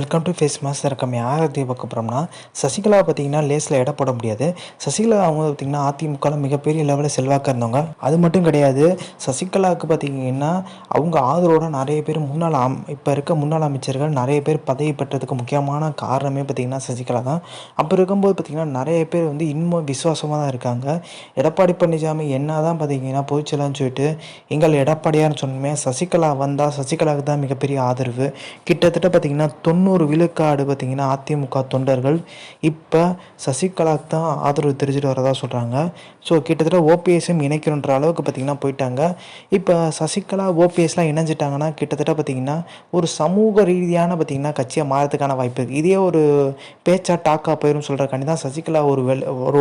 Welcome to face master இருக்கம். யார் பற்றி பார்க்க போகிறோம்னா, சசிகலா பார்த்தீங்கன்னா லேஸில் எடை போட முடியாது. சசிகலா அவங்க பார்த்தீங்கன்னா அதிமுகவில் மிகப்பெரிய லெவலில் செல்வாக்காக இருந்தவங்க. அது மட்டும் கிடையாது, சசிகலாவுக்கு பார்த்தீங்கன்னா அவங்க ஆதரவோட நிறைய பேர் இப்போ இருக்க முன்னாள் அமைச்சர்கள் நிறைய பேர் பதவி பெற்றதுக்கு முக்கியமான காரணமே பார்த்தீங்கன்னா சசிகலா தான். அப்போ இருக்கும்போது பார்த்தீங்கன்னா நிறைய பேர் வந்து இன்னும் விசுவாசமாக தான் இருக்காங்க. எடப்பாடி பழனிசாமி என்ன தான் பார்த்தீங்கன்னா போயிச்சலான்னு சொல்லிட்டு எங்கள் எடப்பாடியார்னு சொன்னோமே, சசிகலா வந்தால் சசிகலாவுக்கு தான் மிகப்பெரிய ஆதரவு. கிட்டத்தட்ட பார்த்திங்கன்னா 90 விழுக்காடு பார்த்திங்கன்னா அதிமுக தொண்டர்கள் இப்போ சசிகலாவுக்கு தான் ஆதரவு தெரிஞ்சுட்டு வரதா சொல்கிறாங்க. ஸோ கிட்டத்தட்ட ஓபிஎஸும் இணைக்கணுன்ற அளவுக்கு பார்த்திங்கன்னா போயிட்டாங்க. இப்போ சசிகலா ஓபிஎஸ்லாம் இணைஞ்சிட்டாங்கன்னா கிட்டத்தட்ட பார்த்திங்கன்னா ஒரு சமூக ரீதியான பார்த்திங்கன்னா கட்சியாக மாறதுக்கான வாய்ப்பு இருக்குது. இதே ஒரு பேச்சா டாக்கா போயிடும் சொல்கிறக்காண்டி தான் சசிகலா ஒரு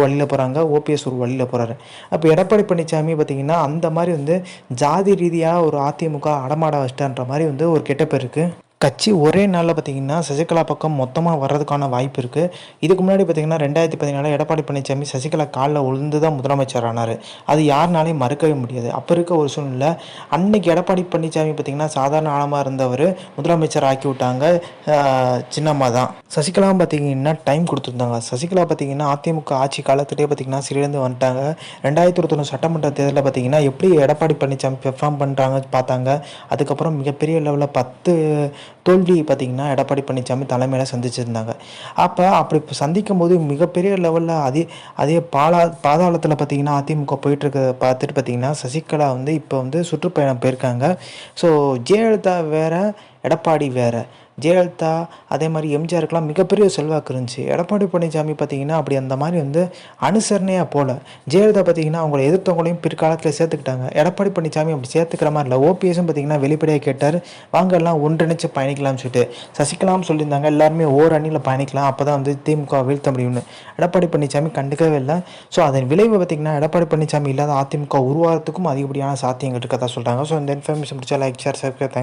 வழியில் போகிறாங்க, ஓபிஎஸ் ஒரு வழியில் போகிறாரு. அப்போ எடப்பாடி பழனிசாமி பார்த்திங்கன்னா அந்த மாதிரி வந்து ஜாதி ரீதியாக ஒரு அதிமுக அடமாட வச்சிட்டான்ற மாதிரி வந்து ஒரு கெட்ட பேர் இருக்குது. கட்சி ஒரே நாளில் பார்த்திங்கன்னா சசிகலா பக்கம் மொத்தமாக வர்றதுக்கான வாய்ப்பு இருக்குது. இதுக்கு முன்னாடி பார்த்திங்கன்னா 2014 எடப்பாடி பழனிசாமி சசிகலா காலில் விழுந்து தான் முதலமைச்சர் ஆனார். அது யாருனாலையும் மறுக்கவே முடியாது. அப்போ இருக்க ஒரு சூழ்நிலை அன்னைக்கு எடப்பாடி பழனிசாமி பார்த்திங்கன்னா சாதாரண ஆழமாக இருந்தவர் முதலமைச்சர் ஆக்கி விட்டாங்க சின்னம்மா தான். சசிகலாவும் பார்த்திங்கன்னா டைம் கொடுத்துருந்தாங்க. சசிகலா பார்த்திங்கன்னா அதிமுக ஆட்சி காலத்திலே பார்த்திங்கன்னா சிறிலேருந்து வந்துட்டாங்க. 2021 சட்டமன்ற தேர்தலில் பார்த்திங்கன்னா எப்படி எடப்பாடி பழனிசாமி பெர்ஃபார்ம் பண்ணுறாங்க பார்த்தாங்க. அதுக்கப்புறம் மிகப்பெரிய லெவலில் 10 தோல்வி பார்த்திங்கன்னா எடப்பாடி பழனிசாமி தலைமையில் சந்திச்சிருந்தாங்க. அப்படி சந்திக்கும் போது மிகப்பெரிய லெவலில் அதே பாதாளத்தில் பார்த்திங்கன்னா அதிமுக போயிட்டுருக்க பார்த்துட்டு பார்த்திங்கன்னா சசிகலா வந்து இப்போ வந்து சுற்றுப்பயணம் போயிருக்காங்க. ஸோ ஜெயலலிதா வேறு, எடப்பாடி வேறு. ஜெயலலிதா அதே மாதிரி எம்ஜிஆருக்கெலாம் மிகப்பெரிய செல்வாக்கு இருந்துச்சு. எடப்பாடி பழனிசாமி பார்த்திங்கன்னா அப்படி அந்த மாதிரி வந்து அனுசரணையாக போல். ஜெயலலிதா பார்த்திங்கன்னா அவங்கள எதிர்த்தவங்களையும் பிற்காலத்தில் சேர்த்துக்கிட்டாங்க. எடப்பாடி பழனிசாமி அப்படி சேர்த்துக்கிற மாதிரி இல்லை. ஓபிஎஸும் பார்த்திங்கன்னா வெளிப்படையாக கேட்டார், வாங்க எல்லாம் ஒன்றிணைச்சு பயணிக்கலாம்னு சொல்லிட்டு. சசிகலாவும் சொல்லியிருந்தாங்க எல்லாருமே அணியில் பயணிக்கலாம், அப்போ தான் வந்து திமுக வீழ்த்த முடியும்னு. எடப்பாடி பழனிசாமி கண்டுக்கவே இல்லை. ஸோ அதன் விளைவு பார்த்திங்கன்னா எடப்பாடி பழனிசாமி இல்லாத அதிமுக உருவாகிறதுக்கும் அதிகப்படியான சாத்தியங்கள் இருக்கதான் சொல்கிறாங்க. ஸோ இந்த இன்ஃபர்மேஷன் பிடிச்சா லைக், ஷேர், சப்ஸ்கிரைப்.